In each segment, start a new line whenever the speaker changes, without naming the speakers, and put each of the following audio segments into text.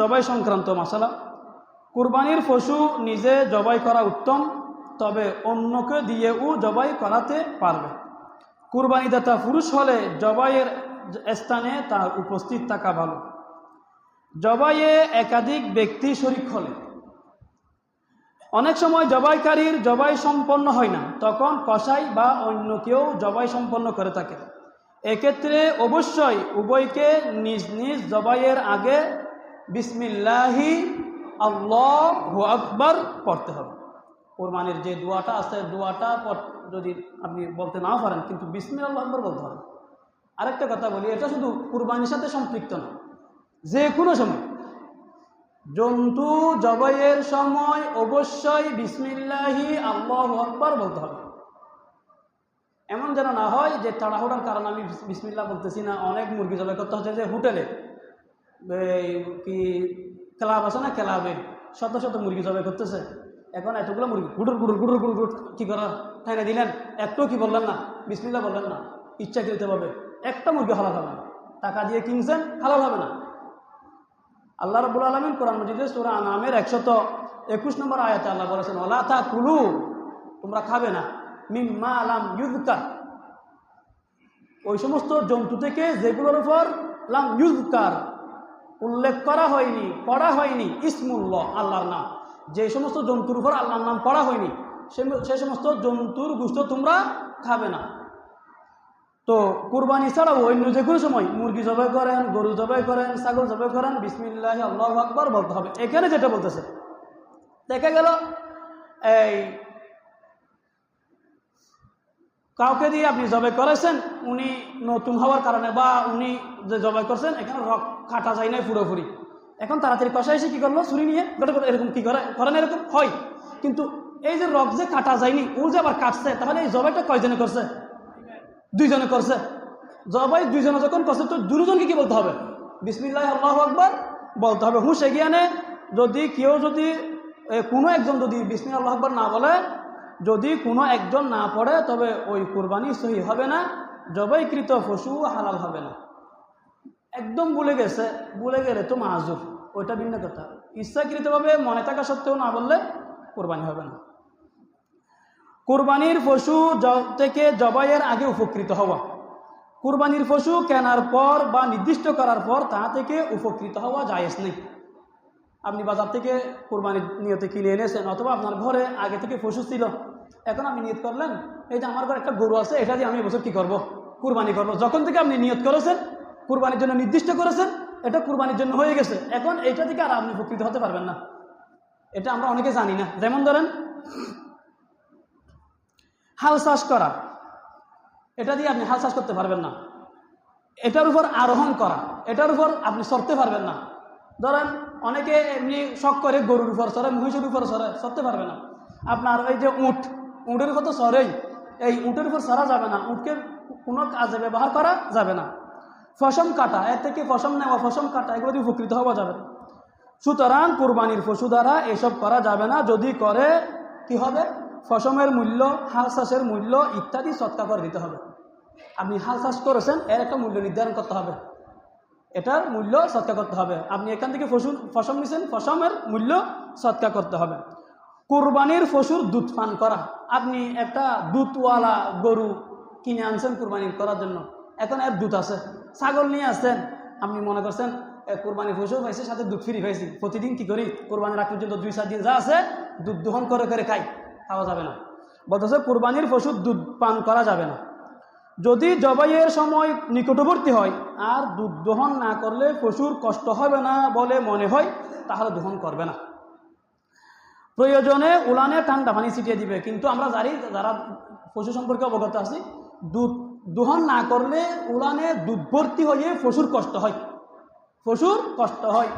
জবাই সংক্রান্ত মাসালা। কুরবানির পশু নিজে জবাই করা উত্তম, তবে অন্যকে দিয়েও জবাই করাতে পারবে। কুরবানিদাতা পুরুষ হলে জবাইয়ের স্থানে তার উপস্থিত থাকা ভালো। জবাইয়ে একাধিক ব্যক্তি শরীক হলে, অনেক সময় জবাইকারীর জবাই সম্পন্ন হয় না, তখন কসাই বা অন্য কেউ জবাই সম্পন্ন করে থাকে। এক্ষেত্রে অবশ্যই উভয়কে নিজ নিজ জবাইয়ের আগে বিসমিল্লাহি আল্লাহু আকবার পড়তে হবে। কোরবানির যে দোয়াটা আছে, দোয়াটা যদি আপনি বলতে নাও পারেন, কিন্তু বিসমিল্লাহ আল্লাহু আকবার বলতে হবে। আরেকটা কথা বলি, এটা শুধু কুরবানির সাথে সম্পৃক্ত না, যে কোনো সময় জন্তু জবাইয়ের সময় অবশ্যই বিসমিল্লাহি আল্লাহু আকবার বলতে হবে। এমন যেন না হয় যে তাড়াহুড়ার কারণে আমি বিসমিল্লাহ বলতেছি না, অনেক মুরগি জবাই করতে হচ্ছে। যে হোটেলে কি ক্লাব আছে না, ক্লাবে শত শত মুরগি জবাই করতেছে, এখন এতগুলো মুরগি গুড়ুর গুড়ুর গুড়ুর গুড়ুর কি করা ঠাইনা দিলেন, একটু কি বললেন না, বিসমিল্লাহ বললেন না, ইচ্ছাকৃতভাবে একটা মুরগি হালাল হবে না, টাকা দিয়ে কিনছেন, হালাল হবে না। আল্লাহ রাব্বুল আলামিন কোরআন মাজিদে সূরা আনআমের 121 নম্বর আয়াতে আল্লাহ বলেছেন, ওয়ালা তাকুলু, তোমরা খাবে না, মিম্মা লাম ইউযকার, ওই সমস্ত জন্তু থেকে যেগুলোর উপর লাম ইউযকার উল্লেখ করা হয়নি, পড়া হয়নি, ইসমুল্লাহ আল্লাহর নাম, যে সমস্ত জন্তুর উপর আল্লাহর নাম পড়া হয়নি সে সমস্ত জন্তুর গোশত তোমরা খাবে না। তো কুরবানি ছাড়াও অন্য যে কোনো সময় মুরগি জবাই করেন, গরু জবাই করেন, ছাগল জবাই করেন, বিসমিল্লাহি আল্লাহু আকবার বলতে হবে। এখানে যেটা বলতেছে, দেখা গেল এই কাউকে দিয়ে আপনি জবাই করেছেন, উনি নতুন হওয়ার কারণে বা উনি যে জবাই করছেন এখানে রক কাটা যায় নাই পুরোপুরি, এখন তাড়াতাড়ি কষা এসে কি করলো, ছুরি নিয়ে এরকম কি করেন, এরকম হয়। কিন্তু এই যে রক যে কাটা যায়নি, ও যে আবার কাটছে, তাহলে এই জবাইটা কয়জনে করছে? দুইজনে করছে। জবাই দুইজনে যখন করছে, তো দুজনকে কি বলতে হবে? বিসমিল্লাহি আল্লাহু আকবার বলতে হবে। হুঁশ এগিয়ানে যদি কেউ কোনো একজন যদি বিসমিল্লাহি আল্লাহু আকবার না বলে, যদি কোনো একজন না পড়ে, তবে ওই কুরবানি সহি হবে না, জবাইকৃত পশু হালাল হবে না। একদম ভুলে গেলে তো মাযুর, ওইটা ভিন্ন কথা। ইচ্ছাকৃতভাবে মনে থাকা সত্ত্বেও না বললে কুরবানি হবে না। কুরবানির পশু থেকে জবাইয়ের আগে উপকৃত হওয়া, কুরবানির পশু কেনার পর বা নির্দিষ্ট করার পর তা থেকে উপকৃত হওয়া জায়েজ নেই। আপনি বাজার থেকে কুরবানির নিয়তে কিনে এনেছেন, অথবা আপনার ঘরে আগে থেকে পশু ছিল, এখন আপনি নিয়ত করলেন এই যে আমার ঘরে একটা গরু আছে, এটা দিয়ে আমি এবছর কি করব, কুরবানি করব। যখন থেকে আপনি নিয়ত করেছেন, কুরবানির জন্য নির্দিষ্ট করেছেন, এটা কুরবানির জন্য হয়ে গেছে, এখন এইটা থেকে আর আপনি উপকৃত হতে পারবেন না। এটা আমরা অনেকে জানি না। যেমন ধরেন হাল চাষ করা, এটা দিয়ে আপনি হাল চাষ করতে পারবেন না। এটার উপর আরোহণ করা, এটার উপর আপনি চড়তে পারবেন না। ধরেন অনেকে এমনি শখ করে গরুর উপর চড়ে, মহিষের উপর চড়তে পারবে না। আপনার এই যে উটের উপর তো চড়েই, এই উটের উপর চড়া যাবে না, উটকে কোনো কাজে ব্যবহার করা যাবে না। ফসম কাটা, এর থেকে ফসম নেওয়া, ফসম কাটা, এগুলো দিয়ে উপকৃত হওয়া যাবে। সুতরাং কুরবানির পশু দ্বারা এসব করা যাবে না। যদি করে কি হবে, ফসমের মূল্য, হাল চাষের মূল্য ইত্যাদি সৎকা করে দিতে হবে। আপনি হাল চাষ করেছেন, এর একটা মূল্য নির্ধারণ করতে হবে, এটার মূল্য সৎকা করতে হবে। আপনি এখান থেকে ফসম নিছেন, ফসমের মূল্য সৎকা করতে হবে। কুরবানির পশুর দুধ পান করা, আপনি একটা দুধওয়ালা গরু কিনে আনছেন কুরবানি করার জন্য, এখন এর দুধ আছে। ছাগল নিয়ে আসছেন, আপনি মনে করছেন কুরবানির পশু পাইছে, সাথে দুধ ফ্রি পাইছি, প্রতিদিন কি করি কুরবানির আগ পর্যন্ত 2-4 দিন যা আছে দুধ দোহন করে খাই, খাওয়া যাবে না। বলতেছে কুরবানির পশুর দুধ পান করা যাবে না। যদি জবাইয়ের সময় নিকটবর্তী হয় আর দুধ দহন না করলে পশুর কষ্ট হবে না বলে মনে হয়, তাহলে দহন করবে না। প্রয়োজনে উলানে ঠান্ডা পানি ছিটিয়ে দিবে। কিন্তু আমরা যারা পশু সম্পর্কে অবগত আছি, দুধ দহন না করলে উলানে দুধ ভর্তি হয়ে পশুর কষ্ট হয়,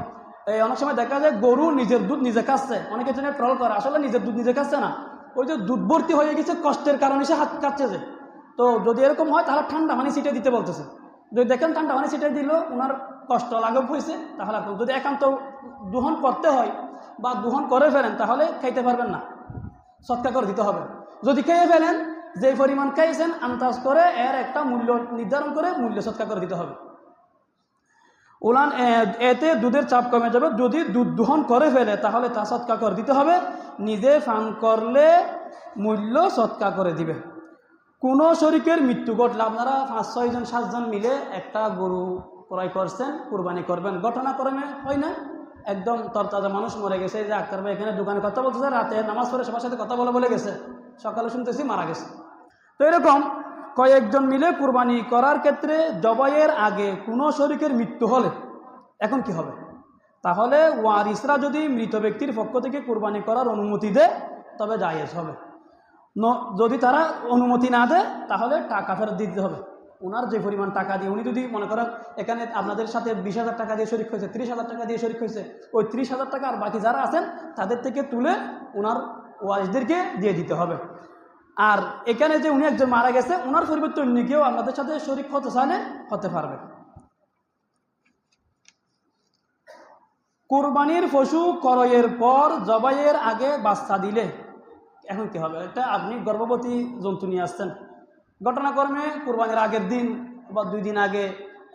এই অনেক সময় দেখা যায় গরু নিজের দুধ নিজে খাচ্ছে, অনেকের জন্য ট্রল করে, আসলে নিজের দুধ নিজে খাচ্ছে না, ওই যে দুধ ভর্তি হয়ে গেছে, কষ্টের কারণে সে হাত কাটছে যে। তো যদি এরকম হয়, তাহলে ঠান্ডা পানি ছিটিয়ে দিতে বলতেছে। যদি দেখেন ঠান্ডা পানি ছিটিয়ে দিল, ওনার কষ্ট লাঘব হয়েছে, তাহলে আপনি যদি একান্ত দহন করতে হয় বা দহন করে ফেলেন, তাহলে খাইতে পারবেন না, সৎকা করে দিতে হবে। যদি খেয়ে ফেলেন, যে পরিমাণ খাইছেন আন্দাজ করে এর একটা মূল্য নির্ধারণ করে মূল্য সৎকা করে দিতে হবে। উলান এতে দুধের চাপ কমে যাবে। যদি দুধ দোহন করে ফেলে তাহলে তা সৎকা করে দিতে হবে, নিজে ফান করলে মূল্য সৎকা করে দিবে। কোনো শরিকের মৃত্যু ঘটলে, আপনারা 5-6 জন 7 জন মিলে একটা গরু ক্রয় করছেন, কুরবানি করবেন, ঘটনাক্রমে হয় না একদম তরতাজা মানুষ মরে গেছে, যে আক্তার ভাই এখানে দোকানে কথা বলতেছে, রাতে নামাজ পড়ে সবার সাথে কথা বলে গেছে, সকালে শুনতেছি মারা গেছে। তো এরকম কয়েকজন মিলে কুরবানি করার ক্ষেত্রে জবাইয়ের আগে কোনো শরিকের মৃত্যু হলে এখন কি হবে? তাহলে ওয়ারিসরা যদি মৃত ব্যক্তির পক্ষ থেকে কুরবানি করার অনুমতি দেয় তবে জায়েজ হবে। যদি তারা অনুমতি না দেয় তাহলে টাকা ফেরত দিতে হবে। ওনার যে পরিমাণ টাকা দিয়ে, উনি যদি মনে করেন এখানে আপনাদের সাথে 20,000 টাকা দিয়ে শরিক হয়েছে, 30,000 টাকা দিয়ে শরিক হয়েছে, ওই 30,000 টাকা আর বাকি যারা আছেন তাদের থেকে তুলে ওনার ওয়ারিসদেরকে দিয়ে দিতে হবে। আর এখানে যে উনি একজন মারা গেছে, ওনার পরিবর্তে অন্য কেউ আপনাদের সাথে শরিক হতে চাইলে হতে পারবে। কুরবানির পশু ক্রয়ের পর জবাইয়ের আগে বাচ্চা দিলে এখন কি হবে? এটা আপনি গর্ভবতী জন্তু নিয়ে আসছেন, ঘটনাক্রমে কুরবানির আগের দিন বা 2 দিন আগে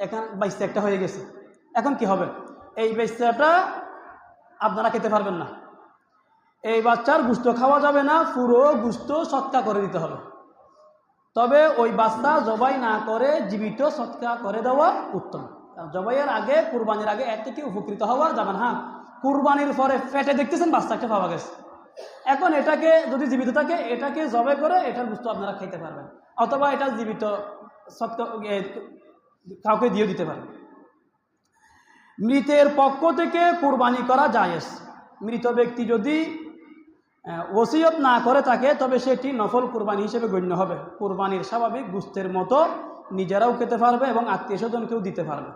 এখন বাচ্চা একটা হয়ে গেছে, এখন কি হবে? এই বাচ্চাটা আপনারা খেতে পারবেন না, এই বাচ্চার গোশত খাওয়া যাবে না, পুরো গোশত সৎকা করে দিতে হবে। তবে ওই বাচ্চা জবাই না করে জীবিত সৎকা করে দেওয়া উত্তম। জবাইয়ের আগে, কুরবানির আগে এর থেকে উপকৃত হওয়া যাবে না। হ্যাঁ, কুরবানির পরে ফেটে দেখতেছেন বাচ্চা একটা পাওয়া গেছে, এখন এটাকে যদি জীবিত থাকে এটাকে জবাই করে এটার গোশত আপনারা খাইতে পারবেন, অথবা এটা জীবিত সৎকা কাউকে দিয়ে দিতে পারবেন। মৃতের পক্ষ থেকে কুরবানি করা জায়েজ। মৃত ব্যক্তি যদি ওসিয়ত না করে থাকে তবে সেটি নফল কুরবানি হিসেবে গণ্য হবে। কুরবানির স্বাভাবিক গোশতের মতো নিজেরাও খেতে পারবে এবং আত্মীয় স্বজনকেও দিতে পারবে।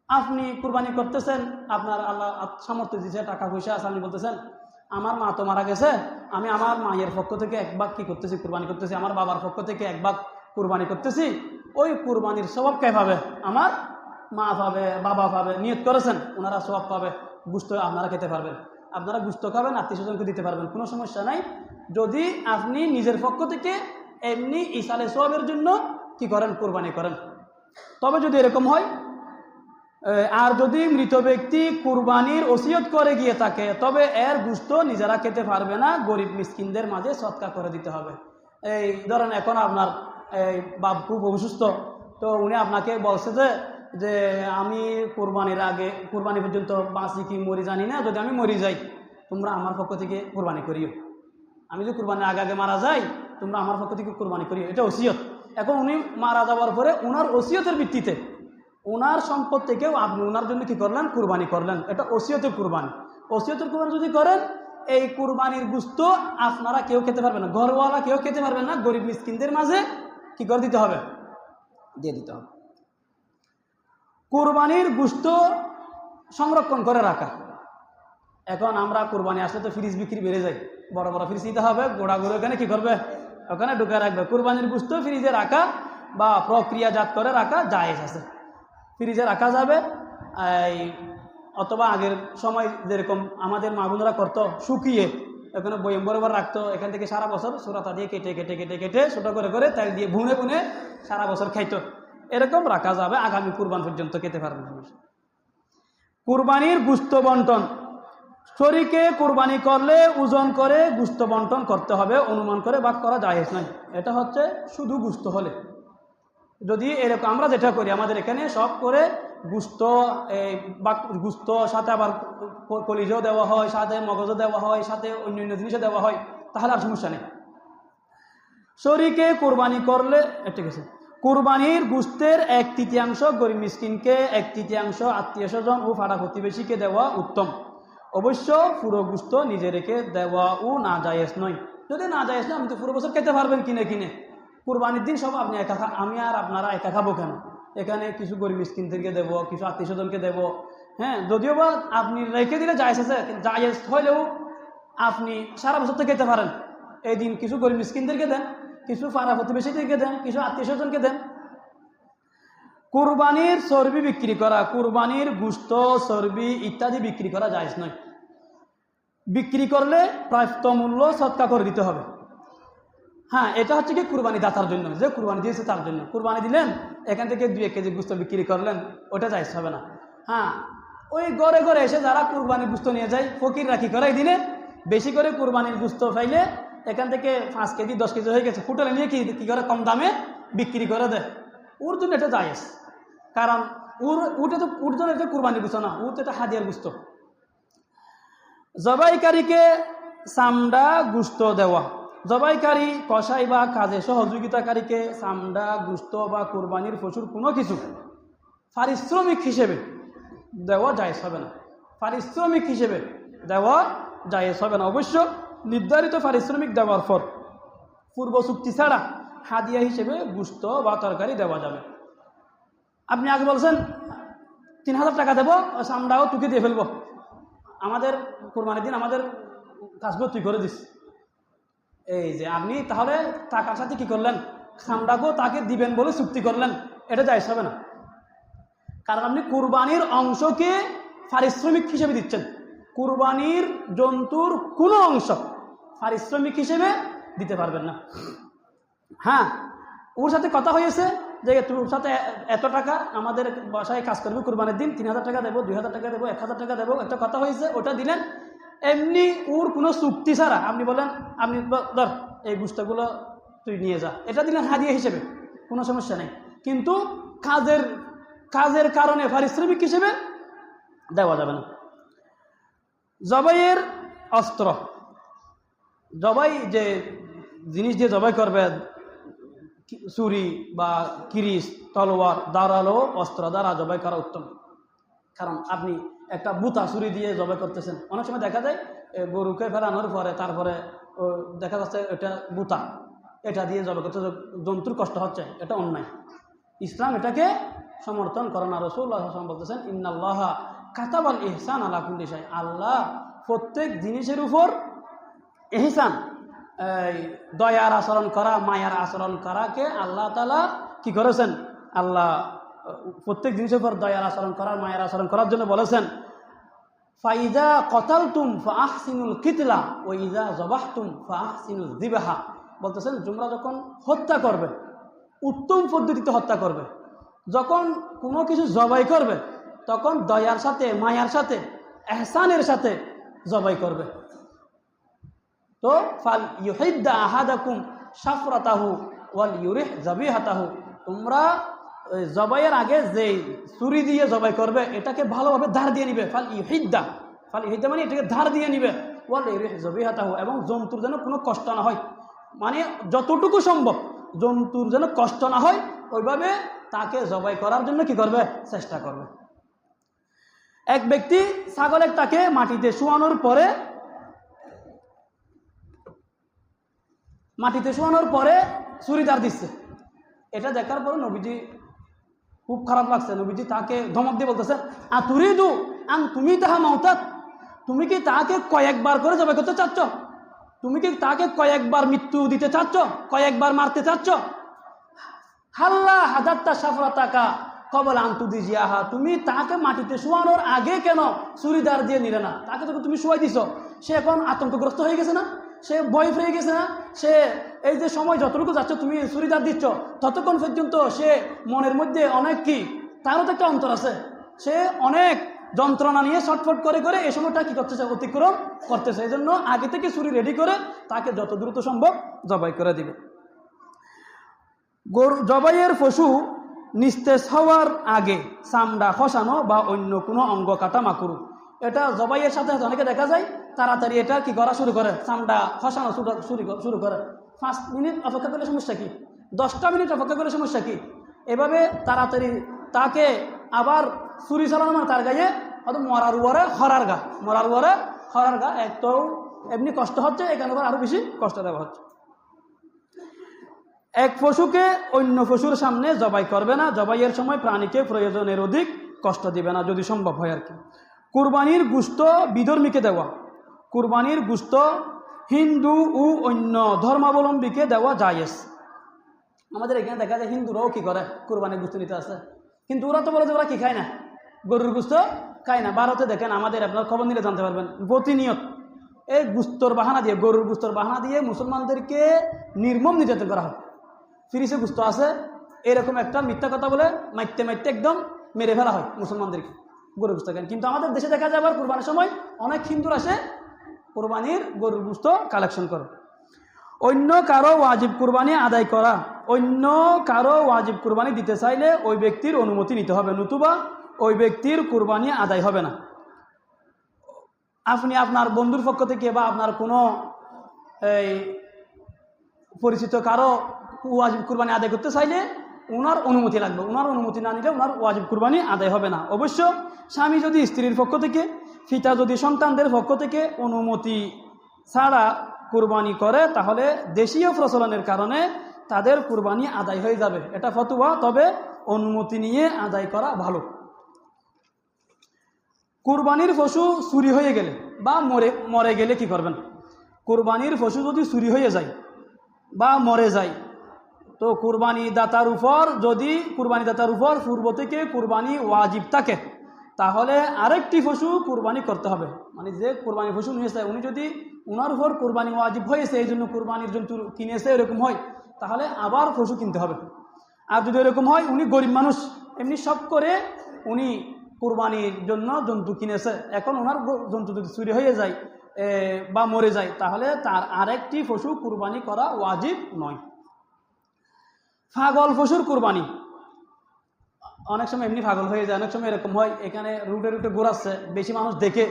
আপনি কুরবানি করতেছেন, আপনার আল্লাহ সামর্থ্য দিয়েছে, টাকা পয়সা আছে, আপনি বলতেছেন আমার মা তো মারা গেছে, আমি আমার মায়ের পক্ষ থেকে 1 ভাগ কি করতেছি, কুরবানি করতেছি, আমার বাবার পক্ষ থেকে 1 ভাগ কুরবানি করতেছি। ওই কুরবানির সওয়াব কে পাবে? আমার মা পাবে, বাবা পাবে, নিয়ত করেছেন, ওনারা সওয়াব পাবে, গোশত আপনারা খেতে পারবেন, আপনারা গোশত খাবেন, আত্মীয় স্বজনকে দিতে পারবেন, কোনো সমস্যা নাই। যদি আপনি নিজের পক্ষ থেকে এমনি ইসালে সওয়াবের জন্য কি করেন, কুরবানি করেন। তবে যদি এরকম হয়, আর যদি মৃত ব্যক্তি কুরবানির ওসিয়ত করে গিয়ে থাকে তবে এর গোশত নিজেরা খেতে পারবে না, গরিব মিসকিনদের মাঝে সৎকা করে দিতে হবে। এই ধরেন এখন আপনার বাপ খুব অসুস্থ, তো উনি আপনাকে বলছে যে আমি কুরবানির আগে, কুরবানি পর্যন্ত বাঁচি কি মরি জানি না, যদি আমি মরি যাই তোমরা আমার পক্ষ থেকে কুরবানি করিও, আমি যদি কুরবানির আগে মারা যাই তোমরা আমার পক্ষ থেকে কুরবানি করিও, এটা ওসিয়ত। এখন উনি মারা যাওয়ার পরে ওনার ওসিয়তের ভিত্তিতে ওনার সম্পদ থেকেও আপনি ওনার জন্য কি করলেন, কুরবানি করলেন, এটা ওসিয়তের কুরবানি। ওসিয়তের কুরবানি যদি করেন এই কুরবানির গোশত আপনারা কেউ খেতে পারবেন না, ঘরওয়ালা কেউ খেতে পারবেন না, গরিব মিসকিনদের মাঝে কি করে দিতে হবে, দিয়ে দিতে হবে। কুরবানির গোশত সংরক্ষণ করে রাখা। এখন আমরা কুরবানি আসলে তো ফ্রিজ বিক্রি বেড়ে যায়, বড় বড় ফ্রিজ দিতে হবে, গোড়া গরু এখানে কি করবে, ওখানে ঢুকে রাখবে। কুরবানির গোশত ফ্রিজে রাখা বা প্রক্রিয়াজাত করে রাখা জায়েজ আছে, ফ্রিজে রাখা যাবে। অথবা আগের সময় যেরকম আমাদের মা বোনেরা করতো, শুকিয়ে এখানে বয়ম বরাবর রাখতো, এখান থেকে সারা বছর সুরাতা দিয়ে কেটে কেটে কেটে কেটে ছোটো করে করে তেল দিয়ে ভুনে ভুনে সারা বছর খাইতো, এরকম রাখা যাবে, আগামী কুরবান পর্যন্ত খেতে পারবে। কুরবানির গোশত বন্টন। শরীকে কুরবানি করলে ওজন করে গোশত বন্টন করতে হবে, অনুমান করে ভাগ করা জায়েজ নয়। এটা হচ্ছে শুধু গোশত হলে। যদি এরকম আমরা যেটা করি, আমাদের এখানে সব করে গোশত, গোশত সাথে আবার কলিজাও দেওয়া হয়, সাথে মগজও দেওয়া হয়, সাথে অন্যান্য জিনিসও দেওয়া হয়, তাহলে আর সমস্যা নেই। শরীকে কুরবানি করলে ঠিক আছে, কুরবানির গোশতের 1/3 গরিব মিসকিনকে, 1/3 আত্মীয় স্বজন ও পাড়া প্রতিবেশীকে দেওয়া উত্তম। অবশ্য পুরো গোশত নিজে রেখে দেওয়াও না জায়েজ নয়। যদি না জায়েজ না, আপনি তো পুরো বছর খেতে পারবেন কিনে কিনে, কুরবানির দিন সব আপনি একা, আমি আর আপনারা একা খাবো কেন? এখানে কিছু গরিব মিসকিনদেরকে দেবো, কিছু আত্মীয় স্বজনকে দেবো। হ্যাঁ, যদিও বা আপনি রেখে দিলে জায়েজ আছে, জায়েজ হইলেও আপনি সারা বছর তো খেতে পারেন, এই দিন কিছু গরিব মিসকিনদেরকে দেন, কিছু পাড়া প্রতিবেশীদেরকে দেন, কিছু আত্মীয় স্বজনকে দেন। কুরবানির চর্বি বিক্রি করা, কুরবানির গোশত, চর্বি ইত্যাদি বিক্রি করা জায়েজ নয়। বিক্রি করলে প্রাপ্ত মূল্য সৎকা করে দিতে হবে। হ্যাঁ, এটা হচ্ছে কি কুরবানি দাতার জন্য, যে কুরবানি দিয়েছে তার জন্য। কুরবানি দিলেন, এখান থেকে 2-1 কেজি গোশত বিক্রি করলেন, ওটা জায়েজ হবে না। হ্যাঁ, ওই ঘরে ঘরে এসে যারা কুরবানির গোস্ত নিয়ে যায়, ফকিররা কি করে এই দিনে বেশি করে কুরবানির গোস্ত পাইলে এখান থেকে 5 কেজি 10 কেজি হয়ে গেছে, হোটেলে নিয়ে কি করে কম দামে বিক্রি করে দেয়। ওর জন্য এটা জায়েজ, কারণ ওর জন্য এটা কুরবানির গোস্ত না, ওর তো এটা হাদিয়ার গোস্ত। জবাইকারীকে চামড়া গোস্ত দেওয়া, জবাইকারী কসাই বা কাজে সহযোগিতাকারীকে চামড়া গোস্ত বা কুরবানির পশুর কোনো কিছু পারিশ্রমিক হিসেবে দেওয়া জায়েজ হবে না। পারিশ্রমিক হিসেবে দেওয়া জায়েজ হবে না। অবশ্য নির্ধারিত পারিশ্রমিক দেওয়ার পর পূর্ব চুক্তি ছাড়া হাদিয়া হিসেবে গোস্ত বা তরকারি দেওয়া যাবে। আপনি আগে বলছেন 3000 টাকা দেবো, চামড়াও তুকে দিয়ে ফেলবো, আমাদের কোরবানির দিন আমাদের কাজগুলো তুই করে দিস। এই যে আপনি তাহলে টাকার সাথে কি করলেন, চামড়াকেও তাকে দিবেন বলে চুক্তি করলেন, এটা জায়েজ হবে না। কারণ আপনি কুরবানির অংশকে পারিশ্রমিক হিসেবে দিচ্ছেন। কুরবানির জন্তুর কোনো অংশ পারিশ্রমিক হিসেবে দিতে পারবেন না। হ্যাঁ, ওর সাথে কথা হয়েছে যে তোর সাথে এত টাকা আমাদের বাসায় কাজ করবে কুরবানির দিন, 3000 টাকা দেবো, 2000 টাকা দেবো, 1000 টাকা দেবো, একটা কথা হয়েছে, ওটা দিলেন। এমনি ওর কোনো চুক্তি ছাড়া আপনি বলেন আপনি ধর এই গোস্তগুলো তুই নিয়ে যা, এটা দিলেন হাদিয়া হিসেবে, কোনো সমস্যা নেই। কিন্তু কাজের কারণে পারিশ্রমিক হিসেবে দেওয়া যাবে না। জবাইয়ের অস্ত্র, জবাই যে জিনিস দিয়ে জবাই করবে, ছুরি বা কিরিশ, তলোয়ার, ধারালো অস্ত্র দ্বারা জবাই করা উত্তম। কারণ আপনি একটা বুতা ছুরি দিয়ে জবাই করতেছেন, অনেক সময় দেখা যায় গরুকে ফেরানোর পরে তারপরে দেখা যাচ্ছে এটা বুতা, এটা দিয়ে জবাই করতে জন্তুর কষ্ট হচ্ছে, এটা অন্যায়। ইসলাম এটাকে সমর্থন করে না। রাসূলুল্লাহ সাল্লাল্লাহু আলাইহি ওয়াসাল্লাম বলতেছেন, ইন্নাল্লাহা কাতাবাল ইহসান আলা কুল্লি শাই, আল্লাহ প্রত্যেক জিনিসের উপর ইহসান, দয়ার আচরণ করা, মায়ার আচরণ করাকে আল্লাহ তাআলা কি করেছেন, আল্লাহ প্রত্যেক জিনিসের উপর দয়ার আচরণ করার, মায়ার আচরণ করার জন্য বলেছেন, ফাইদা কতালতুম ফাহসিনুল কিতলা ওয়া ইযা যাবাহতুম ফাহসিনুল যিবহা, বলতেছেন তোমরা যখন হত্যা করবে উত্তম পদ্ধতিতে হত্যা করবে, যখন কোনো কিছু জবাই করবে তখন দয়ার সাথে, মায়ার সাথে, ইহসানের সাথে জবাই করবে। তো ফাল ইউহিদ্দা আহাদাকুম শাফরাতাহু ওয়াল ইউরিহ যাবিহাতাহু, তোমরা জবাইয়ের আগে যে ছুরি দিয়ে জবাই করবে এটাকে ভালোভাবে ধার দিয়ে নিবে। ফাল ইউহিদ্দা মানে এটাকে ধার দিয়ে নিবে, ওয়াল ইউরিহ যাবিহাতাহু, এবং জন্তুর যেন কোনো কষ্ট না হয়, মানে যতটুকু সম্ভব জন্তুর যেন কষ্ট না হয় ওইভাবে তাকে জবাই করার জন্য কি করবে, চেষ্টা করবে। এক ব্যক্তি ছাগলের তাকে মাটিতে শোয়ানোর পরে ছুরি ধার দিচ্ছে। এটা দেখার পরে নবীজি খুব খারাপ লাগছে, নবীজি তাকে ধমক দিয়ে বলতেছে, আতুরিদু আন তুমি তাহা মাউতাত, তুমি কি তাকে কয়েকবার করে জবাই করতে চাচ্ছ, তুমি কি তাকে কয়েকবার মৃত্যু দিতে চাচ্ছ, কয়েকবার মারতে চাচ্ছ। হাল্লা হাজারটা সাফরাতাকা কবল আন্তুদিজিয়াহা, তুমি তাকে মাটিতে শোয়ানোর আগে কেন ছুরিদার দিয়ে নিলে না, তাকে যখন তুমি শোয়াই দিছ সে এখন আতঙ্কগ্রস্ত হয়ে গেছে না, সে ভয় পেয়ে গেছে না, সে এই যে সময় যতটুকু যাচ্ছ তুমি ছুরিদার দিচ্ছ ততক্ষণ পর্যন্ত সে মনের মধ্যে অনেক কি, তারও তো একটা অন্তর আছে, সে অনেক যন্ত্রণা নিয়ে ছটফট করে করে এই সময়টা কি করতেছে, অতিক্রম করতেছে। এই জন্য আগে থেকে ছুরি রেডি করে তাকে যত দ্রুত সম্ভব জবাই করে দিবে। জবাইয়ের পশু নিস্তেজ হওয়ার আগে চামড়া খসানো বা অন্য কোনো অঙ্গ কাটা মাকরু, এটা জবাইয়ের সাথে সাথে অনেকে দেখা যায় তাড়াতাড়ি এটা কি করা শুরু করে, চামড়া খসানো শুরু করে। 5 মিনিট অপেক্ষা করলে সমস্যা কি, 10টা মিনিট অপেক্ষা করলে সমস্যা কি, এভাবে তাড়াতাড়ি তাকে আবার ছুরি চালানো, মানে তার গায়ে হয়তো মরার উপরে হরার গা এক তো এমনি কষ্ট হচ্ছে, এখানে আরো বেশি কষ্ট দেওয়া হচ্ছে। এক পশুকে অন্য পশুর সামনে জবাই করবে না, জবাইয়ের সময় প্রাণীকে প্রয়োজনের অধিক কষ্ট দিবে না যদি সম্ভব হয় আর কি। কুরবানির গোশত বিধর্মীকে দেওয়া, কুরবানির গোশত হিন্দু ও অন্য ধর্মাবলম্বীকে দেওয়া জায়েজ। আমাদের এখানে দেখা যায় হিন্দুরাও কি করে, কুরবানির গোশত নিতে আসে, কিন্তু ওরা তো বলে যে ওরা কি খায় না, গরুর গোশত খায় না। ভারতে দেখেন, আমাদের আপনার খবর নিলে জানতে পারবেন, প্রতিনিয়ত এই গোশতর বাহানা দিয়ে, গরুর গোশতর বাহানা দিয়ে মুসলমানদেরকে নির্মম নির্যাতন করা হয়। ফিরিসে গোশত আছে এরকম একটা মিথ্যা কথা বলে মাইতে একদম মেরে ফেলা হয় মুসলমানদেরকে। গরুর গোশত খান। কিন্তু আমাদের দেশে দেখা যায় আবার কুরবানির সময় অনেক হিন্দুরা আসে কুরবানির গরুর গোশত কালেকশন করে। অন্য কারো ওয়াজিব কুরবানি আদায় করা, অন্য কারো ওয়াজিব কুরবানি দিতে চাইলে ওই ব্যক্তির অনুমতি নিতে হবে, নতুবা ওই ব্যক্তির কুরবানি আদায় হবে না। আপনি আপনার বন্ধুর পক্ষ থেকে বা আপনার কোনো এই পরিচিত কারো ওয়াজিব কুরবানি আদায় করতে চাইলে ওনার অনুমতি লাগবে। ওনার অনুমতি না নিলে ওনার ওয়াজিব কুরবানি আদায় হবে না। অবশ্য স্বামী যদি স্ত্রীর পক্ষ থেকে, পিতা যদি সন্তানদের পক্ষ থেকে অনুমতি ছাড়া কুরবানি করে তাহলে দেশীয় প্রচলনের কারণে তাদের কুরবানি আদায় হয়ে যাবে, এটা ফতোয়া। তবে অনুমতি নিয়ে আদায় করা ভালো। কুরবানির পশু চুরি হয়ে গেলে বা মরে গেলে কি করবেন? কুরবানির পশু যদি চুরি হয়ে যায় বা মরে যায় তো কুরবানি দাতার উপর, যদি কুরবানি দাতার উপর পূর্ব থেকে কুরবানি ওয়াজিব থাকে তাহলে আরেকটি পশু কুরবানি করতে হবে। মানে যে কুরবানি পশু নিয়েছে উনি যদি ওনার উপর কুরবানি ওয়াজিব হয়েছে এই জন্য কুরবানির জন্তু কিনেছে এরকম হয় তাহলে আবার পশু কিনতে হবে। আর যদি এরকম হয় উনি গরিব মানুষ, এমনি সব করে উনি কুরবানির জন্য জন্তু কিনেছে, এখন ওনার জন্তু যদি চুরি হয়ে যায় বা মরে যায় তাহলে তার আরেকটি পশু কুরবানি করা ওয়াজিব নয়। পাগল পশুর কুরবানি, অনেক সময় এমনি পাগল হয়ে যায়, অনেক সময় এরকম হয় এখানে রুটে রুটে ঘোরাচ্ছে, বেশি মানুষ দেখে,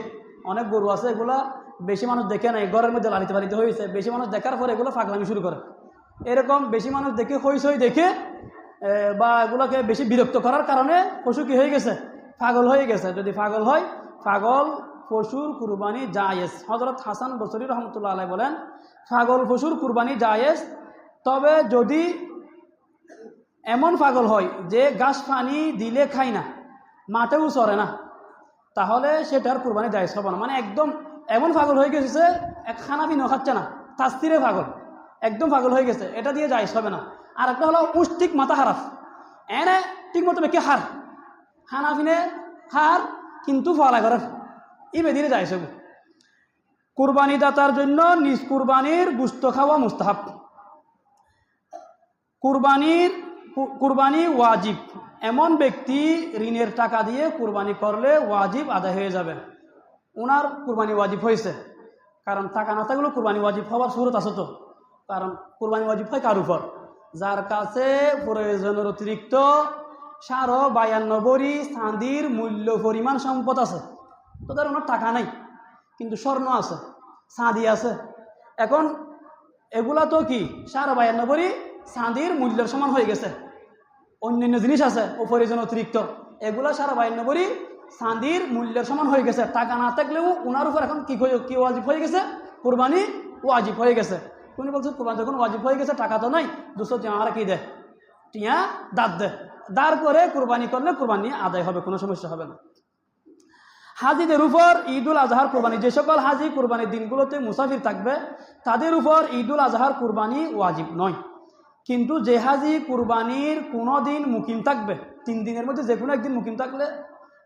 অনেক গরু আছে এগুলা বেশি মানুষ দেখে নাই, ঘরের মধ্যে লালিতে বাড়িতে হয়েছে, বেশি মানুষ দেখার পরে এগুলো পাগলামি শুরু করে। এরকম বেশি মানুষ দেখে হইসই দেখে বা এগুলোকে বেশি বিরক্ত করার কারণে পশু কি হয়ে গেছে? পাগল হয়ে গেছে। যদি পাগল হয়, পাগল পশুর কুরবানি জায়েজ। হযরত হাসান বসরি রহমতুল্লাহ আলাইহি বলেন পাগল পশুর কুরবানি জায়েজ, তবে যদি এমন পাগল হয় যে ঘাস পানি দিলে খায় না, মাঠেও চরে না, তাহলে সেটার কুরবানি জায়েজ হবে না। মানে একদম এমন পাগল হয়ে গেছে এক খানা পিনো খাচ্ছে না, তাস্তিরে পাগল, একদম পাগল হয়ে গেছে, এটা দিয়ে জায়েজ হবে না। আর একটা হলো উষ্টিক মাথা হারাফ, এনে ঠিক মতো বেঁকে হার খানা পিনে হার কিন্তু ফলা করার ই বেদিনে জায়েজ হবে। কুরবানি দাতার জন্য নিজ কুরবানির গোশত খাওয়া মুস্তাহাব। কুরবানি ওয়াজিব, এমন ব্যক্তি ঋণের টাকা দিয়ে কুরবানি করলে ওয়াজিব আদায় হয়ে যাবে। ওনার কুরবানি ওয়াজিব হয়েছে, কারণ টাকা না থাকলেও কুরবানি ওয়াজিব হওয়ার সুরত আছে তো। কারণ কুরবানি ওয়াজিব হয় কার উপর? যার কাছে প্রয়োজনের অতিরিক্ত 52 চাঁদির মূল্য পরিমাণ সম্পদ আছে। তো ধর ওনার টাকা নাই কিন্তু স্বর্ণ আছে, চাঁদি আছে, এখন এগুলা তো কি 52 চাঁদির মূল্যের সমান হয়ে গেছে। অন্যান্য জিনিস আছে ও প্রয়োজন অতিরিক্ত, এগুলা 52 চাঁদির মূল্যের সমান হয়ে গেছে। টাকা না থাকলেও ওনার উপর এখন কি ওয়াজিব হয়ে গেছে? কুরবানি ওয়াজিব হয়ে গেছে। উনি বলছে কুরবানি যখন ওয়াজিব হয়ে গেছে, টাকা তো নাই, 200 টিয়া আর কি দেয়, টিয়া দাঁত দেয়, দাঁড় করে কুরবানি করলে কুরবানি আদায় হবে, কোনো সমস্যা হবে না। হাজিদের উপর ঈদুল আজহার কুরবানি, যে সকল হাজি কুরবানির দিনগুলোতে মুসাফির থাকবে তাদের উপর ঈদুল আজহার কুরবানি ওয়াজিব নয়। কিন্তু যে হাজি কুরবানির কোনো দিন মুকিম থাকবে, 3 দিনের মধ্যে যে কোনো একদিন মুকিম থাকলে,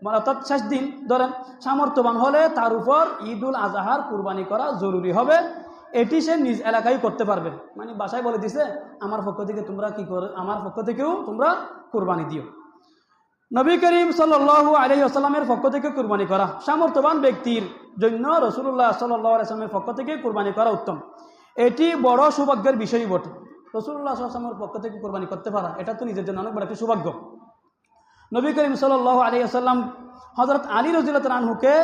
মানে অর্থাৎ শেষ দিন ধরেন সামর্থ্যবান হলে তার উপর ঈদুল আজহার কুরবানি করা জরুরি হবে। এটি সে নিজ এলাকায় করতে পারবে, মানে বাসায় বলে দিছে আমার পক্ষ থেকে তোমরা কি করে, আমার পক্ষ থেকেও তোমরা কুরবানি দিও। নবী করিম সাল্লাল্লাহু আলাইহি ওয়াসাল্লামের পক্ষ থেকে কুরবানি করা সামর্থ্যবান ব্যক্তির জন্য রাসূলুল্লাহ সাল্লাল্লাহু আলাইহি ওয়াসাল্লামের পক্ষ থেকে কুরবানি করা উত্তম। এটি বড় সৌভাগ্যের বিষয়ই বটে। রাসূলুল্লাহ সাল্লাল্লাহু আলাইহি ওয়াসাল্লামের পক্ষ থেকে কুরবানি করতে পারা এটা তো নিজের জন্য অনেক বড় একটা সৌভাগ্য। নবী করিম সাল্লাল্লাহু আলাইহি ওয়াসাল্লাম হযরত আলী রাদিয়াল্লাহু আনহুকে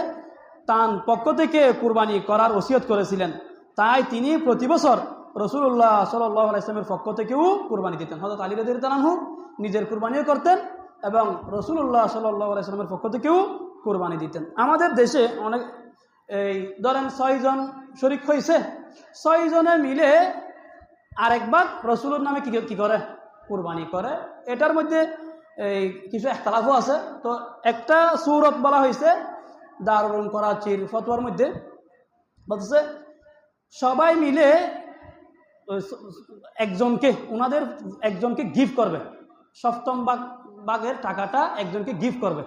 তার পক্ষ থেকে কুরবানি করার ওসিয়ত করেছিলেন, তাই তিনি প্রতি বছর রাসূলুল্লাহ সাল্লাল্লাহু আলাইহি ওয়াসাল্লামের পক্ষ থেকেও কুরবানি দিতেন। হযরত আলী রাদিয়াল্লাহু আনহু নিজের কুরবানিও করতেন এবং রাসূলুল্লাহ সাল্লাল্লাহু আলাইহি ওয়াসাল্লামের পক্ষ থেকেও কুরবানি দিতেন। আমাদের দেশে অনেক এই ধরেন 6 জন শরীক হয়েছে, 6 জনে মিলে আরেকবার রাসূলের নামে কি করে? কুরবানি করে। এটার মধ্যে এই কিছু ইখতিলাফও আছে। তো একটা সূরত বলা হয়েছে দারুল করাচির ফতোয়ার মধ্যে, বলছে সবাই মিলে ওনাদের একজনকে গিফট করবে, সপ্তম ভাগের টাকাটা একজনকে গিফট করবে।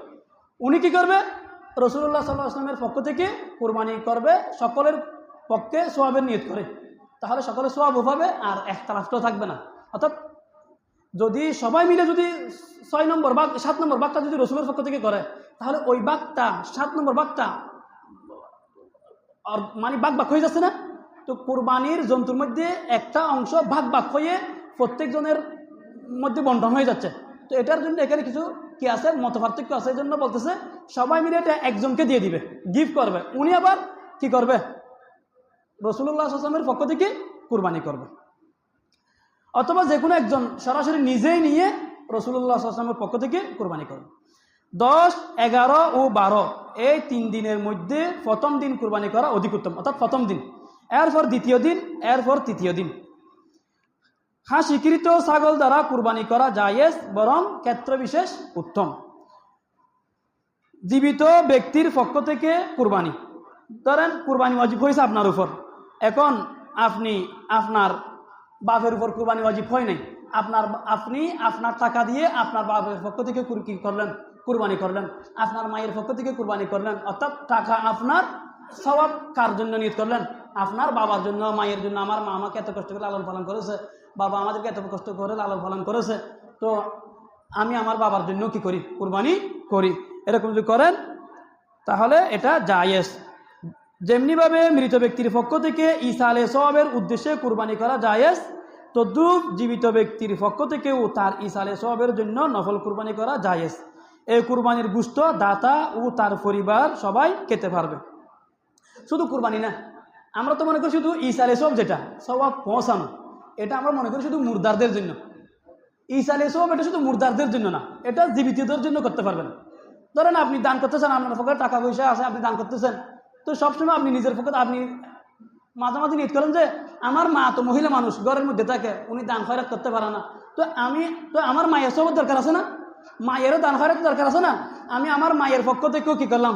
উনি কি করবে? রাসূলুল্লাহ সাল্লাল্লাহু আলাইহি ওয়াসাল্লামের পক্ষ থেকে কুরবানি করবে, সকলের পক্ষে সওয়াবের নিয়ত করে, তাহলে সকলে সওয়াব পাবে আর ইখতিলাফটাও থাকবে না। অর্থাৎ যদি সবাই মিলে যদি 6 নম্বর ভাগ 7 নম্বর ভাগটা যদি রসুলের পক্ষ থেকে করে, তাহলে ওই ভাগটা 7 নম্বর ভাগটা আর মানে ভাগ ভাগ হয়ে যাচ্ছে না? তো কুরবানির জন্তুর মধ্যে একটা অংশ ভাগ ভাগ হয়ে প্রত্যেকজনের মধ্যে বন্টন হয়ে যাচ্ছে। তো এটার জন্য এখানে কিছু কি আছে, মতপার্থক্য আছে। এই জন্য বলতেছে সবাই মিলে এটা একজনকে দিয়ে দিবে, গিফট করবে। উনি আবার কি করবে? রাসূলুল্লাহ সাল্লাল্লাহু আলাইহি ওয়াসাল্লামের পক্ষ থেকে কুরবানি করবে, অথবা যে কোনো একজন সরাসরি নিজেই নিয়ে রাসূলুল্লাহ সাল্লাল্লাহু আলাইহি ওয়াসাল্লামের পক্ষ থেকে কুরবানি করবে। 10, 11 ও 12 এই 3 দিনের মধ্যে প্রথম দিন কুরবানি করা অধিক উত্তম, অর্থাৎ প্রথম দিন, এরপর দ্বিতীয় দিন, এরপর তৃতীয় দিন। হ্যাঁ, স্বীকৃত ছাগল দ্বারা কুরবানি করা জায়েজ, বরং ক্ষেত্র বিশেষ উত্তম। জীবিত ব্যক্তির পক্ষ থেকে কুরবানি, ধরেন কুরবানি ওয়াজিব হয়েছে আপনার উপর, এখন আপনি আপনার বাপের উপর কুরবানি ওয়াজিব হয় নাই, আপনি আপনার টাকা দিয়ে আপনার বাপের পক্ষ থেকে কি করলেন? কুরবানি করলেন। আপনার মায়ের পক্ষ থেকে কুরবানি করলেন, অর্থাৎ টাকা আপনার সওয়াব কার জন্য নিয়ত করলেন? আপনার বাবার জন্য, মায়ের জন্য। আমার মা আমাকে এত কষ্ট করে লালন পালন করেছে, বাবা আমাদেরকে এত কষ্ট করে লালন পালন করেছে, তো আমি আমার বাবার জন্য কি করি? কুরবানি করি। এরকম যদি করেন তাহলে এটা জায়েজ। যেমনিভাবে মৃত ব্যক্তির পক্ষ থেকে ইসালে সওয়াবের উদ্দেশ্যে কুরবানি করা জায়েজ, তদ্রুপ জীবিত ব্যক্তির পক্ষ থেকেও তার ইসালে সওয়াবের জন্য নফল কুরবানি করা জায়েজ। এই কুরবানির গোশত দাতা ও তার পরিবার সবাই খেতে পারবে। শুধু কুরবানি না, আমরা তো মনে করি শুধু ইসালে সওয়াব, যেটা সওয়াব পৌঁছানো, এটা আমরা মনে করি শুধু মুর্দারদের জন্য। ইসালে সওয়াব এটা শুধু মুর্দারদের জন্য না, এটা জীবিতদের জন্য করতে পারবেন। ধরেন আপনি দান করতেছেন, আপনার পকেটে টাকা পয়সা আছে, আপনি দান করতেছেন, তো সবসময় আপনি নিজের পকেটে আপনি মাঝে মাঝে নিয়ত করেন যে আমার মা তো মহিলা মানুষ, ঘরের মধ্যে থাকে, উনি দান খয়রাত করতে পারে না, তো আমার মায়ের সওয়াবের দরকার আছে না, মায়েরও দান খয়রাত দরকার আছে না। আমি আমার মায়ের পক্ষ থেকেও কি করলাম?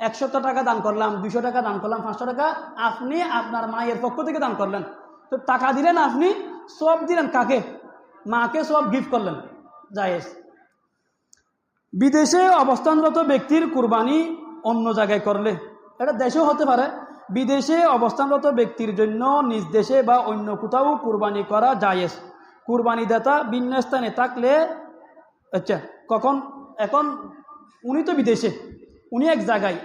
100 টাকা দান করলাম, 200 টাকা দান করলাম, 500 টাকা আপনি আপনার মায়ের পক্ষ থেকে দান করলেন। তো টাকা দিলেন, আপনি সওয়াব দিলেন কাকে? মাকে সওয়াব গিফট করলেন, জায়েজ। বিদেশে অবস্থানরত ব্যক্তির কুরবানি অন্য জায়গায় করলে, এটা দেশেও হতে পারে, বিদেশে অবস্থানরত ব্যক্তির জন্য নিজ দেশে বা অন্য কোথাও কুরবানি করা জায়েজ। কুরবানিদাতা ভিন্ন স্থানে থাকলে, আচ্ছা এখন উনি তো বিদেশে, উনি এক জায়গায়,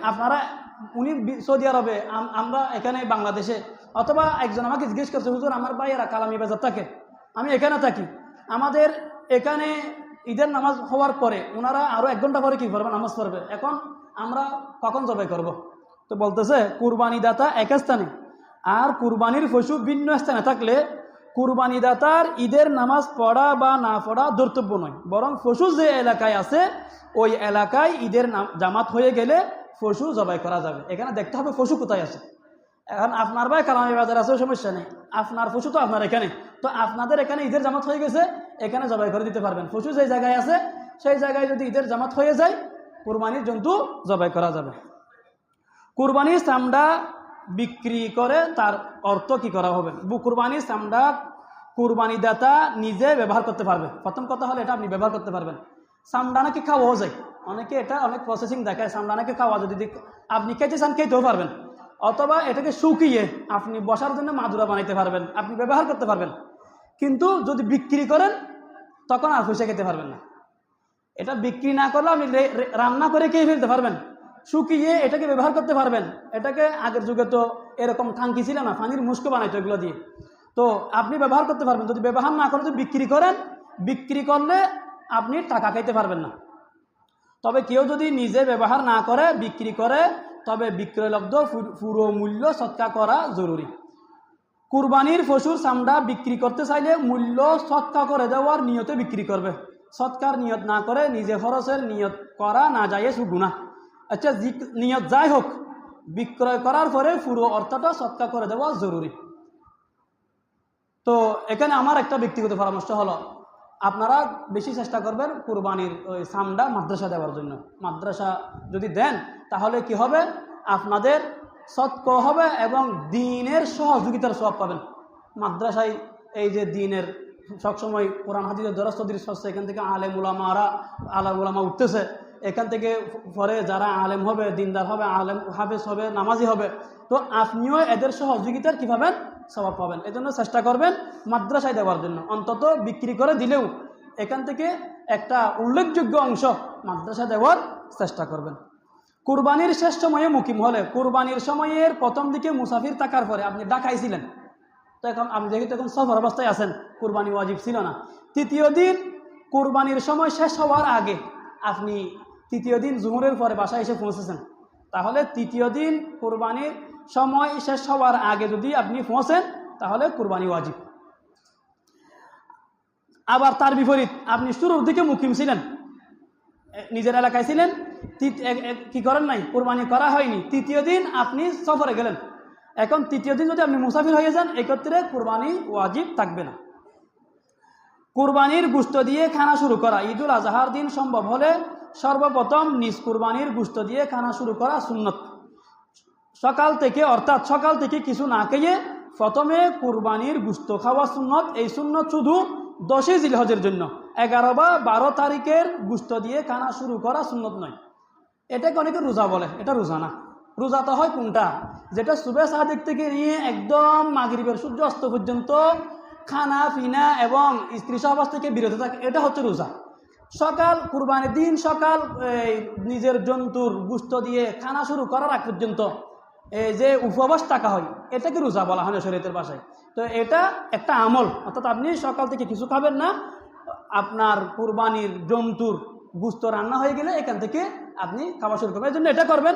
উনি সৌদি আরবে, আমরা এখানে বাংলাদেশে, অথবা একজন আমাকে জিজ্ঞেস করছে, হুজুর আমার ভাইয়েরা কালামি বাজার থাকে, আমি এখানে থাকি, আমাদের এখানে ঈদের নামাজ হওয়ার পরে ওনারা আরও 1 ঘন্টা পরে কি করবে? নামাজ পড়বে, এখন আমরা কখন জবাই করব? তো বলতেছে কুরবানিদাতা এক স্থানে আর কুরবানির পশু ভিন্ন স্থানে থাকলে কুরবানিদাতার ঈদের নামাজ পড়া বা না পড়া ধর্তব্য নয়, বরং পশু যে এলাকায় আছে ওই এলাকায় ঈদের জামাত হয়ে গেলে পশু জবাই করা যাবে। এখানে দেখতে হবে পশু কোথায় আছে। এখন আপনার ভাই কালামি বাজার আছে, সমস্যা নেই, আপনার পশু তো আপনার এখানে, তো আপনাদের এখানে ঈদের জামাত হয়ে গেছে, এখানে জবাই করে দিতে পারবেন। পশু যে জায়গায় আছে সেই জায়গায় যদি ঈদের জামাত হয়ে যায়, কুরবানির জন্তু জবাই করা যাবে। কুরবানির চামড়া বিক্রি করে তার অর্থ কি করা হবে? কুরবানির চামড়া কুরবানিদাতা নিজে ব্যবহার করতে পারবে। প্রথম কথা হলো এটা আপনি ব্যবহার করতে পারবেন। চামড়া নাকি খাওয়াও যায়, অনেকে এটা অনেক প্রসেসিং দেখায়, চামড়া নাকি খাওয়া যায়, যদি আপনি খেতে চান খেতেও পারবেন, অথবা এটাকে শুকিয়ে আপনি বসার জন্য মাদুরা বানাইতে পারবেন, আপনি ব্যবহার করতে পারবেন। কিন্তু যদি বিক্রি করেন তখন আর পয়সা খেতে পারবেন না। এটা বিক্রি না করলে আপনি রান্না করে খেয়ে ফেলতে পারবেন, শুকিয়ে এটাকে ব্যবহার করতে পারবেন। এটাকে আগের যুগে তো এরকম টাঙ্কি ছিল না, পানির মুস্কো বানাইতো এগুলো দিয়ে, তো আপনি ব্যবহার করতে পারবেন। যদি ব্যবহার না করে যদি বিক্রি করেন, বিক্রি করলে আপনি টাকা খাইতে পারবেন না। তবে কেউ যদি নিজে ব্যবহার না করে বিক্রি করে, তবে বিক্রয়লব্ধ পুরো মূল্য সৎকার করা জরুরি। কুরবানির পশুর চামড়া বিক্রি করতে চাইলে মূল্য সৎকার করে দেওয়ার নিয়তে বিক্রি করবে। সৎকার নিয়ত না করে নিজে খরচের নিয়ত করা না যায় গুনাহ। আচ্ছা, নিয়ত যাই হোক, বিক্রয় করার পরে পুরো অর্থটা সৎকার করে দেওয়া জরুরি। তো এখানে আমার একটা ব্যক্তিগত পরামর্শ হলো, আপনারা বেশি চেষ্টা করবেন কুরবানির ওই চামড়া মাদ্রাসা দেওয়ার জন্য। মাদ্রাসা যদি দেন তাহলে কি হবে? আপনাদের সৎকা হবে এবং দিনের সহযোগিতার সওয়াব পাবেন। মাদ্রাসায় এই যে দিনের সবসময় কোরআন হাদিসের দরস তদরিস হচ্ছে, এখান থেকে আলেম উলামা উঠতেছে, এখান থেকে পরে যারা আলেম হবে, দিনদার হবে, আলেম হাফেজ হবে, নামাজি হবে, তো আপনিও এদের সহযোগিতার কী পাবেন? সওয়াব পাবেন। এই জন্য চেষ্টা করবেন মাদ্রাসায় দেওয়ার জন্য। অন্তত বিক্রি করে দিলেও এখান থেকে একটা উল্লেখযোগ্য অংশ মাদ্রাসা দেওয়ার চেষ্টা করবেন। কুরবানির শেষ সময়ে মুকিম হলে, কুরবানির সময়ের প্রথম দিকে মুসাফির থাকার পরে আপনি ঢাকায় ছিলেন, তো এখন আপনি যেহেতু এখন সফর অবস্থায় আছেন, কুরবানি ওয়াজিব ছিল না। তৃতীয় দিন কুরবানির সময় শেষ হওয়ার আগে আপনি তৃতীয় দিন জুহরের পরে বাসায় এসে পৌঁছেছেন, তাহলে তৃতীয় দিন কুরবানির সময় শেষ হওয়ার আগে যদি আপনি পৌঁছেন তাহলে কুরবানি ওয়াজিব। আবার তার বিপরীত আপনি শুরুর দিকে মুকিম ছিলেন, নিজের এলাকায় ছিলেন, কি করেন নাই, কুরবানি করা হয়নি, তৃতীয় দিন আপনি সফরে গেলেন, এখন তৃতীয় দিন যদি আপনি মুসাফির হয়ে যান এক্ষেত্রে কুরবানি ওয়াজিব থাকবে না। কুরবানির গোশত দিয়ে খানা শুরু করা, ঈদুল আজহার দিন সম্ভব হলে সর্বপ্রথম নিজ কুরবানির গোশত দিয়ে খানা শুরু করা সুন্নত। সকাল থেকে অর্থাৎ সকাল থেকে কিছু না খেয়ে প্রথমে কুরবানির গোশত খাওয়া সুন্নত। এই সুন্নত শুধু 10 জিলহজের জন্য, 11 বা 12 তারিখের গোশত দিয়ে খানা শুরু করা সুন্নত নয়। এটাকে অনেকে রোজা বলে, এটা রোজা না। রোজা তো হয় কোনটা, যেটা সুবে সাদিক থেকে নিয়ে একদম মাগরিবের সূর্য অস্ত পর্যন্ত খানা পিনা এবং স্ত্রী সহবাস থেকে বিরত থাকে, এটা হচ্ছে রোজা। সকাল কুরবানির দিন সকাল নিজের জন্তুর গোশত দিয়ে খানা শুরু করার আগ পর্যন্ত যে উপবাস থাকা হয় এটাকে রোজা বলা হয় শরীয়তের ভাষায়। তো এটা একটা আমল, অর্থাৎ আপনি সকাল থেকে কিছু খাবেন না, আপনার কুরবানির জন্তুর গোশত রান্না হয়ে গেলে এখান থেকে আপনি খাওয়া শুরু করবেন। এই জন্য এটা করবেন,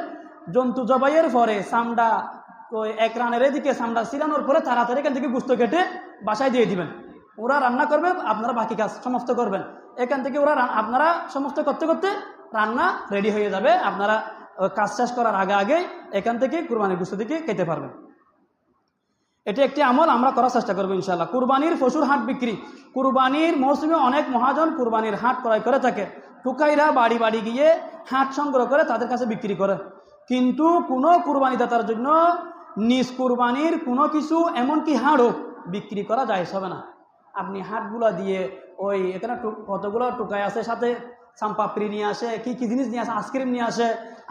জন্তু জবাইয়ের পরে চামড়া ওই এক রানের এদিকে চামড়া ছিলানোর পরে তাড়াতাড়ি এখান থেকে গোশত কেটে বাসায় দিয়ে দিবেন। ওরা রান্না করবে, আপনারা বাকি কাজ সমস্ত করবেন। এখান থেকে ওরা আপনারা সমস্ত করতে করতে রান্না রেডি হয়ে যাবে, আপনারা কাজ শেষ করার আগে আগে এখান থেকে কুরবানির গোশত থেকে খেতে পারবেন। এটি একটি আমল আমরা করার চেষ্টা করবো ইনশাআল্লাহ। কুরবানির পশুর হাট বিক্রি, কুরবানির মৌসুমে অনেক মহাজন কুরবানির হাট ক্রয় করে থাকে। টুকাইরা বাড়ি বাড়ি গিয়ে হাট সংগ্রহ করে তাদের কাছে বিক্রি করে, কিন্তু কোনো কুরবানিদাতার জন্য নিজ কুরবানির কোনো কিছু এমনকি হাড়ও বিক্রি করা জায়েজ হবে না। আপনি হাটগুলো দিয়ে ওই এখানে কতগুলো টুকাই আছে, সাথে চাম্পাপড়ি নিয়ে আসে, কি কি জিনিস নিয়ে আসে, আইসক্রিম নিয়ে আসে,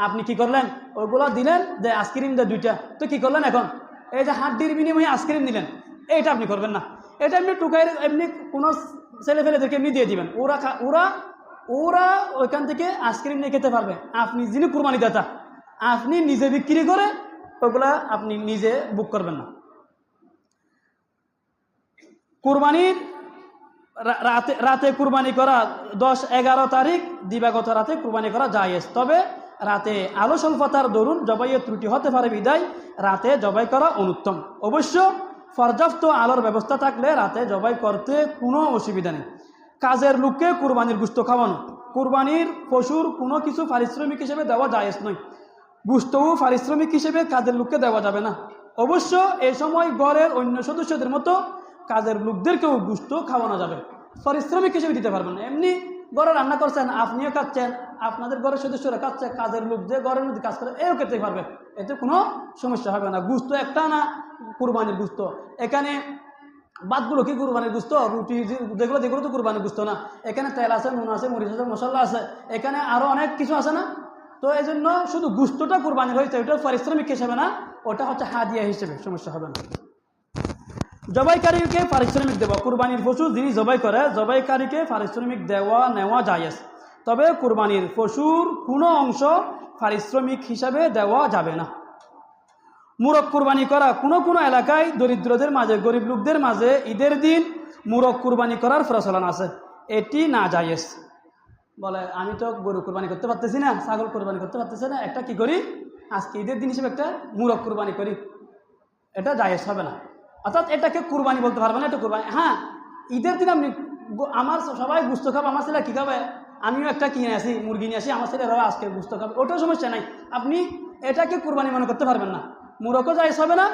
আপনি কি করলেন ওইগুলো দিলেন যে আইসক্রিম দেয় 2টা, তো কি করলেন এখন এই যে হাড্ডির বিনিময়ে আইসক্রিম দিলেন, এইটা আপনি করবেন না। এটা এমনি টুকাইয়ের এমনি কোনো ছেলে ফেলেদেরকে এমনি দিয়ে দিবেন, ওরা ওরা ওরা ওইখান থেকে আইসক্রিম নিয়ে খেতে পারবে। আপনি যিনি কুরবানি দাতা আপনি নিজে বিক্রি করে ওগুলা আপনি নিজে বুক করবেন না। কুরবানির রাতে কুরবানি করা 10-11 তারিখ দিবাগত রাতে কুরবানি করা জায়েজ, তবে রাতে আলো স্বল্পতার দরুন জবাইয়ের ত্রুটি হতে পারে বিদায় রাতে জবাই করা অনুত্তম। অবশ্য পর্যাপ্ত আলোর ব্যবস্থা থাকলে রাতে জবাই করতে কোনো অসুবিধা নেই। কাজের লোককে কুরবানির গোশত খাওয়ানো, কুরবানির পশুর কোনো কিছু পারিশ্রমিক হিসেবে দেওয়া জায়েজ নয়, গোশতও পারিশ্রমিক হিসেবে কাজের লোককে দেওয়া যাবে না। অবশ্য এই সময় ঘরের অন্য সদস্যদের মতো কাজের লোকদেরকেও গোশত খাওয়ানো যাবে, পারিশ্রমিক হিসেবে দিতে পারবেন না। এমনি ঘরে রান্না করছেন, আপনিও খাচ্ছেন, আপনাদের ঘরের সদস্যরা খাচ্ছে, কাজের লোক যে ঘরের মধ্যে কাজ করে এও খেতে পারবে, এতে কোনো সমস্যা হবে না। গোশত একটা না কুরবানির গোশত, এখানে বাদগুলো কি কুরবানির গোশত, রুটি যেগুলো যেগুলো তো কুরবানির গোশত না, এখানে তেল আছে, নুন আছে, মরিচ আছে, মশলা আছে, এখানে আরও অনেক কিছু আছে না। তো এই জন্য শুধু গোশতটা কুরবানির হয়েছে, ওটা পারিশ্রমিক হিসেবে না, ওটা হচ্ছে হাদিয়া হিসেবে, সমস্যা হবে না। জবাইকারীকে পারিশ্রমিক দেওয়া, কুরবানির পশু যিনি জবাই করে জবাইকারীকে পারিশ্রমিক দেওয়া নেওয়া জায়েজ, তবে কুরবানির পশুর কোনো অংশ পারিশ্রমিক হিসাবে দেওয়া যাবে না। মুরগ কুরবানি করা, কোনো কোনো এলাকায় দরিদ্রদের মাঝে গরিব লোকদের মাঝে ঈদের দিন মুরগ কুরবানি করার প্রচলন আছে, এটি না জায়েজ। বলে আমি তো গরু কুরবানি করতে পারতেছি না, ছাগল কুরবানি করতে পারতেছি না, একটা কি করি আজকে ঈদের দিন হিসেবে একটা মুরগ কুরবানি করি, এটা জায়েজ হবে না। অর্থাৎ এটাকে কুরবানি বলতে পারবে না, এটা কুরবানি। হ্যাঁ, ঈদের দিন আপনি আমার সবাই গোশত খাবে, আমার ছেলে কী খাবে, আমিও একটা কিনে আসি মুরগি নিয়ে আসি, আমার ছেলেরাও আজকে গোশত খাবে, ওটাও সমস্যা নাই। আপনি এটাকে কুরবানি মনে করতে পারবেন না, মুরগও জায়েজ হবে না,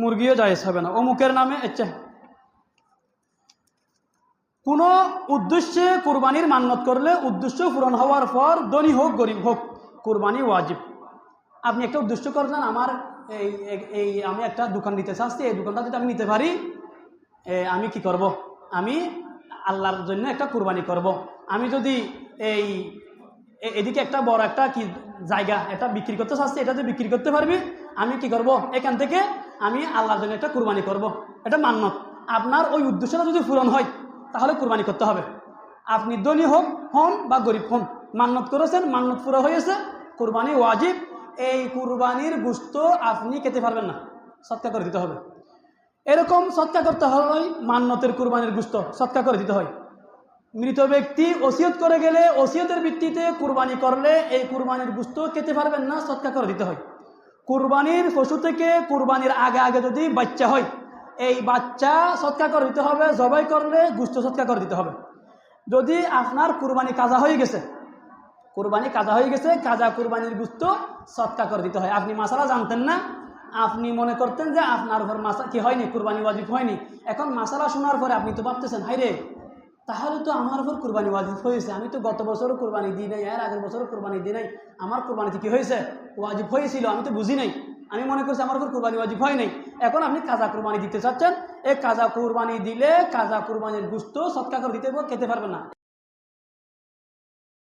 মুরগিও জায়েজ হবে না। অমুকের নামে ইচ্ছা কোনো উদ্দেশ্যে কুরবানির মান্যত করলে উদ্দেশ্য পূরণ হওয়ার পর ধনী হোক গরিব হোক কুরবানি ওয়াজিব। আপনি একটা উদ্দেশ্য করলেন, আমার এই আমি একটা দোকান নিতে চাচ্ছি, এই দোকানটা যদি আমি নিতে পারি আমি কি করব, আমি আল্লাহর জন্য একটা কুরবানি করব। আমি যদি এদিকে একটা বড় একটা কি জায়গা এটা বিক্রি করতে চাচ্ছি, এটা যদি বিক্রি করতে পারবি আমি কি করব, এখান থেকে আমি আল্লাহর জন্য একটা কুরবানি করব, এটা মান্যত। আপনার ওই উদ্দেশ্যটা যদি পূরণ হয় তাহলে কুরবানি করতে হবে। আপনি ধনী হন বা গরিব হন, মান্নত করেছেন, মান্নত পুরো হয়েছে, কুরবানি ওয়াজিব। এই কুরবানির গোশত আপনি খেতে পারবেন না, সৎকা করে দিতে হবে। এরকম সৎকা করতে হলে মান্নতের কুরবানির গোশত সৎকা করে দিতে হয়। মৃত ব্যক্তি ওসিয়ত করে গেলে ওসিয়তের ভিত্তিতে কুরবানি করলে এই কুরবানির গোশত খেতে পারবেন না, সৎকা করে দিতে হয়। কুরবানির পশু থেকে কুরবানির আগে আগে যদি বাচ্চা হয়, এই বাচ্চা সৎকা করে দিতে হবে, জবাই করলে গোশত সৎকা করে দিতে হবে। যদি আপনার কুরবানি কাজা হয়ে গেছে, কুরবানি কাজা হয়ে গেছে, কাজা কুরবানির গোশত সৎকা করে দিতে হয়। আপনি মাসালা জানতেন না, আপনি মনে করতেন যে আপনার ঘর মাসা কি হয়নি, কুরবানি ওয়াজিব হয়নি। এখন মাসালা শোনার পরে আপনি তো ভাবতেছেন, হাই রে, তাহলে তো আমার উপর কুরবানি ওয়াজিব হয়েছে, আমি তো গত বছরও কুরবানি দিই নাই, এর আগের বছরও কুরবানি দিই নাই, আমার কুরবানিতে কি হয়েছে, ওয়াজিব হয়েছিল, আমি তো বুঝি নাই, আমি মনে করছি আমার উপর কুরবানি ওয়াজিব হয় নাই। এখন আপনি কাজা কুরবানি দিতে চাচ্ছেন, এই কাজা কুরবানি দিলে কাজা কুরবানির গোশত সৎকা করে দিতে খেতে পারবেন না।